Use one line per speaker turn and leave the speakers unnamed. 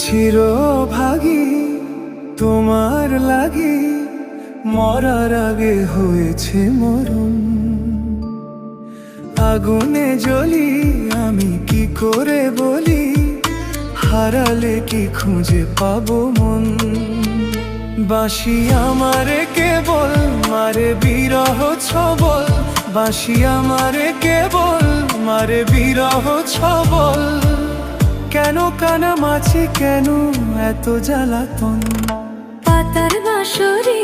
চিরভাগী তোমার লাগি, মরার আগে হয়েছে মরণ। আগুনে জ্বলি আমি কি করে বলি, হারালে কি খুঁজে পাবো মন। বাঁশি আমারে কেবল মারে বিরহ ছবল, বাঁশি আমারে কেবল মারে বিরহ ছবল। কেন কানামাছি, কেন এত জ্বালাতন।
পাতার বাঁশরি